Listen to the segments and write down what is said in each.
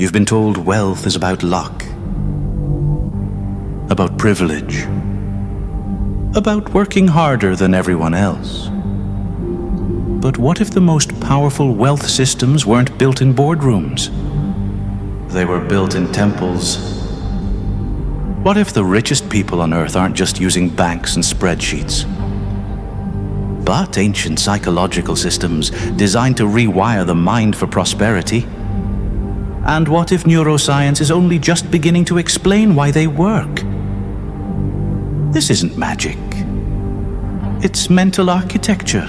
You've been told wealth is about luck, about privilege, about working harder than everyone else. But what if the most powerful wealth systems weren't built in boardrooms? They were built in temples. What if the richest people on Earth aren't just using banks and spreadsheets, but ancient psychological systems designed to rewire the mind for prosperity? And what if neuroscience is only just beginning to explain why they work? This isn't magic. It's mental architecture.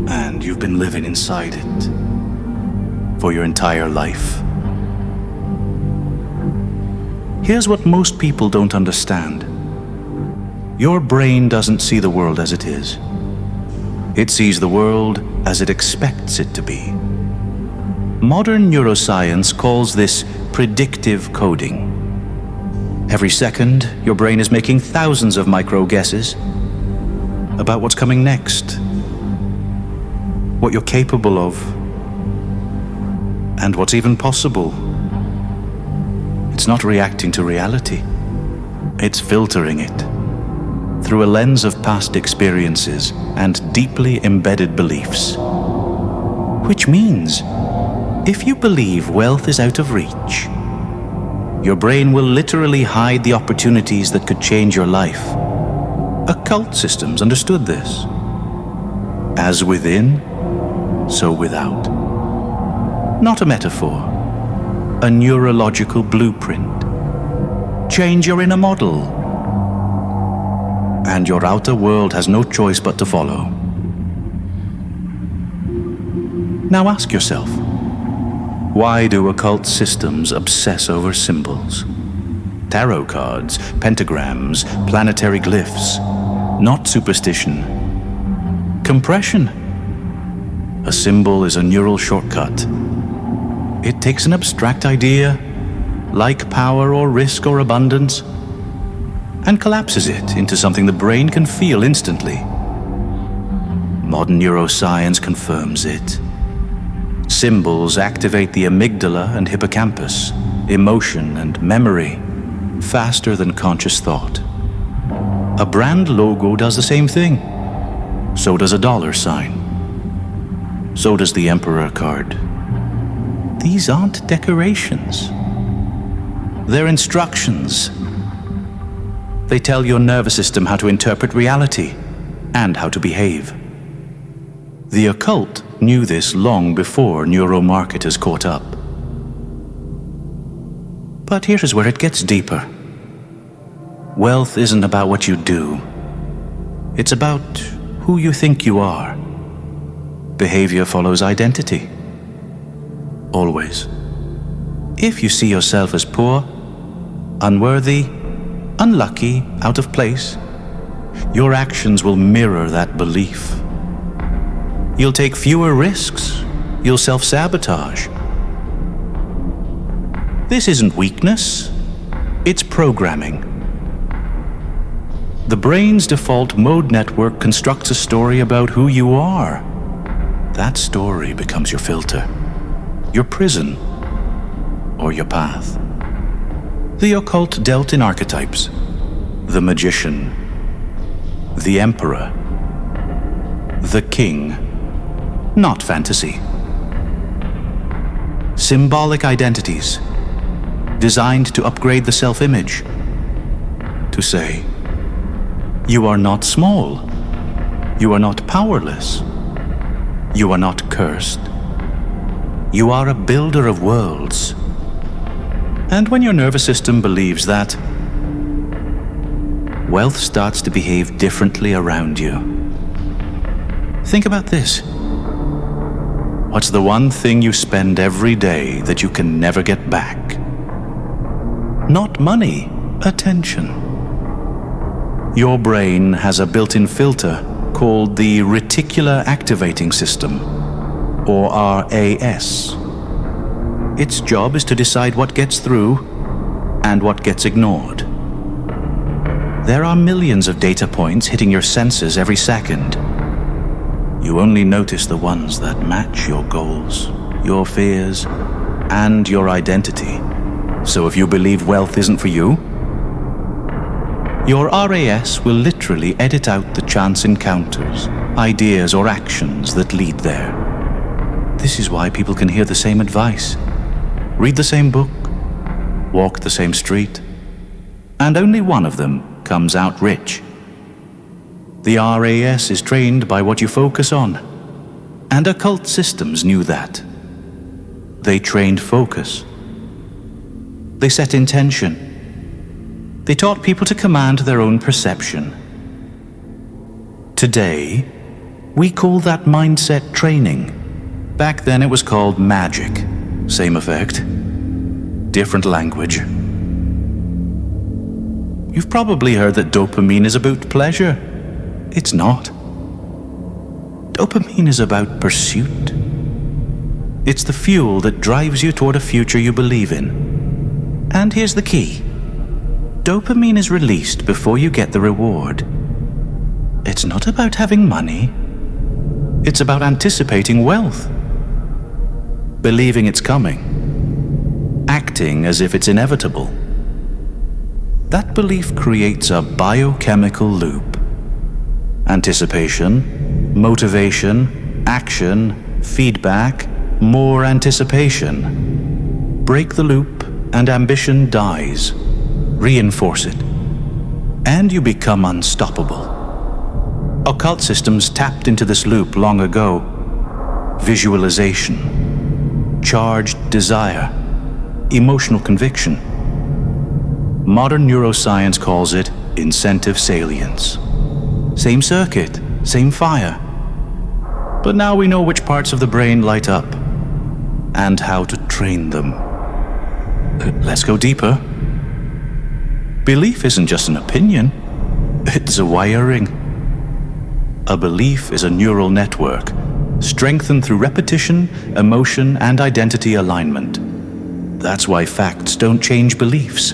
And you've been living inside it for your entire life. Here's what most people don't understand. Your brain doesn't see the world as it is. It sees the world as it expects it to be. Modern neuroscience calls this predictive coding. Every second, your brain is making thousands of micro guesses about what's coming next, what you're capable of, and what's even possible. It's not reacting to reality. It's filtering it through a lens of past experiences and deeply embedded beliefs. Which means, if you believe wealth is out of reach, your brain will literally hide the opportunities that could change your life. Occult systems understood this. As within, so without. Not a metaphor, a neurological blueprint. Change your inner model, and your outer world has no choice but to follow. Now ask yourself, why do occult systems obsess over symbols? Tarot cards, pentagrams, planetary glyphs, not superstition. Compression. A symbol is a neural shortcut. It takes an abstract idea, like power or risk or abundance, and collapses it into something the brain can feel instantly. Modern neuroscience confirms it. Symbols activate the amygdala and hippocampus, emotion and memory, faster than conscious thought. A brand logo does the same thing. So does a dollar sign. So does the Emperor card. These aren't decorations. They're instructions. They tell your nervous system how to interpret reality and how to behave. The occult knew this long before neuromarketers caught up. But here's where it gets deeper. Wealth isn't about what you do. It's about who you think you are. Behavior follows identity. Always. If you see yourself as poor, unworthy, unlucky, out of place, your actions will mirror that belief. You'll take fewer risks. You'll self-sabotage. This isn't weakness. It's programming. The brain's default mode network constructs a story about who you are. That story becomes your filter, your prison, or your path. The occult dealt in archetypes. The magician, the emperor, the king. Not fantasy. Symbolic identities, designed to upgrade the self-image. To say, you are not small. You are not powerless. You are not cursed. You are a builder of worlds. And when your nervous system believes that, wealth starts to behave differently around you. Think about this. What's the one thing you spend every day that you can never get back? Not money, attention. Your brain has a built-in filter called the reticular activating system, or RAS. Its job is to decide what gets through and what gets ignored. There are millions of data points hitting your senses every second. You only notice the ones that match your goals, your fears, and your identity. So if you believe wealth isn't for you, your RAS will literally edit out the chance encounters, ideas or actions that lead there. This is why people can hear the same advice, read the same book, walk the same street, and only one of them comes out rich. The RAS is trained by what you focus on, and occult systems knew that. They trained focus. They set intention. They taught people to command their own perception. Today, we call that mindset training. Back then it was called Magick. Same effect, different language. You've probably heard that dopamine is about pleasure. It's not. Dopamine is about pursuit. It's the fuel that drives you toward a future you believe in. And here's the key. Dopamine is released before you get the reward. It's not about having money. It's about anticipating wealth. Believing it's coming. Acting as if it's inevitable. That belief creates a biochemical loop. Anticipation, motivation, action, feedback, more anticipation. Break the loop and ambition dies. Reinforce it, and you become unstoppable. Occult systems tapped into this loop long ago. Visualization, charged desire, emotional conviction. Modern neuroscience calls it incentive salience. Same circuit, same fire. But now we know which parts of the brain light up and how to train them. Let's go deeper. Belief isn't just an opinion, it's a wiring. A belief is a neural network, strengthened through repetition, emotion, and identity alignment. That's why facts don't change beliefs.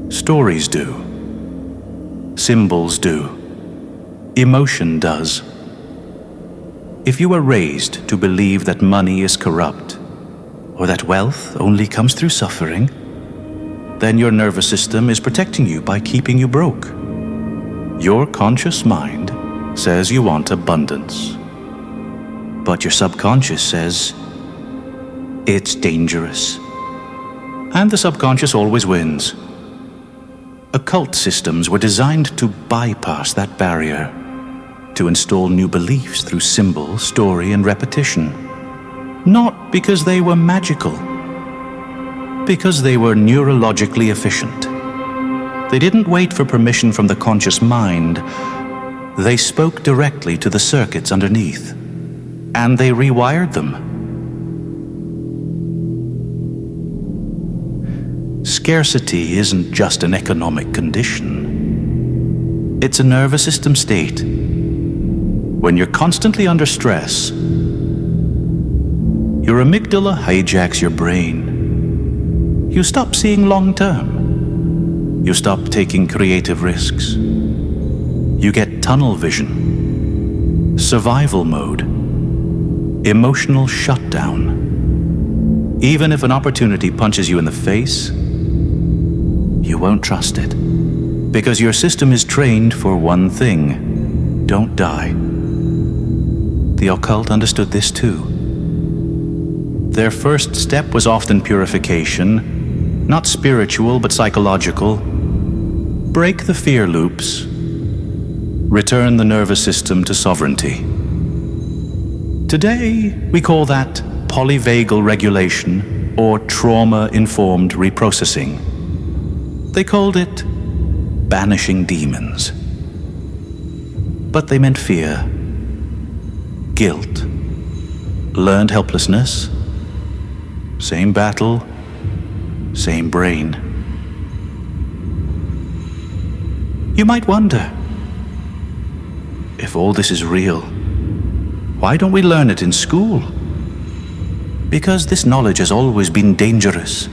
Stories do. Symbols do. Emotion does. If you were raised to believe that money is corrupt, or that wealth only comes through suffering, then your nervous system is protecting you by keeping you broke. Your conscious mind says you want abundance. But your subconscious says it's dangerous. And the subconscious always wins. Occult systems were designed to bypass that barrier, to install new beliefs through symbol, story, and repetition. Not because they were magical, because they were neurologically efficient. They didn't wait for permission from the conscious mind. They spoke directly to the circuits underneath, and they rewired them. Scarcity isn't just an economic condition. It's a nervous system state. When you're constantly under stress, your amygdala hijacks your brain. You stop seeing long-term. You stop taking creative risks. You get tunnel vision, survival mode, emotional shutdown. Even if an opportunity punches you in the face, you won't trust it. Because your system is trained for one thing: don't die. The occult understood this too. Their first step was often purification. Not spiritual, but psychological. Break the fear loops. Return the nervous system to sovereignty. Today, we call that polyvagal regulation or trauma-informed reprocessing. They called it banishing demons. But they meant fear, guilt, learned helplessness, same battle, same brain. You might wonder, if all this is real, why don't we learn it in school? Because this knowledge has always been dangerous.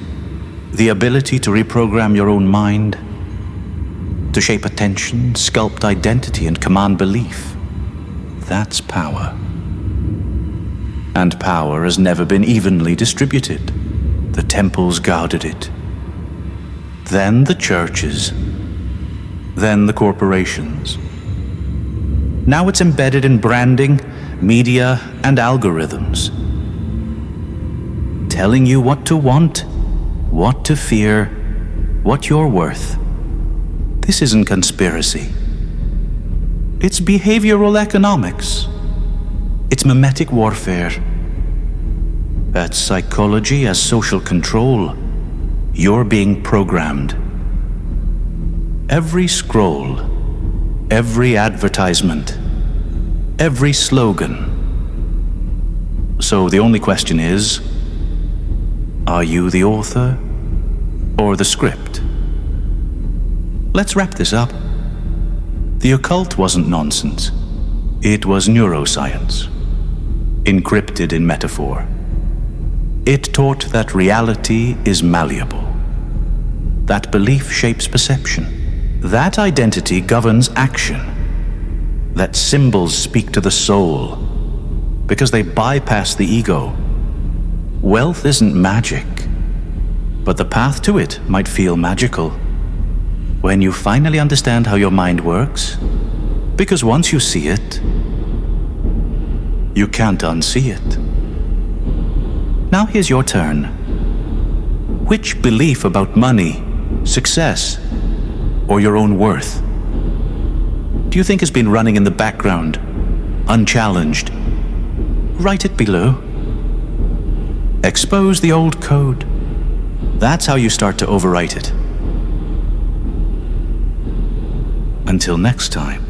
The ability to reprogram your own mind, to shape attention, sculpt identity, and command belief. That's power. And power has never been evenly distributed. The temples guarded it. Then the churches. Then the corporations. Now it's embedded in branding, media, and algorithms. Telling you what to want, what to fear, what you're worth. This isn't conspiracy. It's behavioral economics. It's mimetic warfare. That's psychology as social control. You're being programmed. Every scroll, every advertisement, every slogan. So the only question is, are you the author or the script? Let's wrap this up. The occult wasn't nonsense. It was neuroscience, encrypted in metaphor. It taught that reality is malleable, that belief shapes perception, that identity governs action, that symbols speak to the soul because they bypass the ego. Wealth isn't magic, but the path to it might feel magical when you finally understand how your mind works, because once you see it, you can't unsee it. Now here's your turn. Which belief about money, success, or your own worth do you think has been running in the background, unchallenged? Write it below. Expose the old code. That's how you start to overwrite it. Until next time.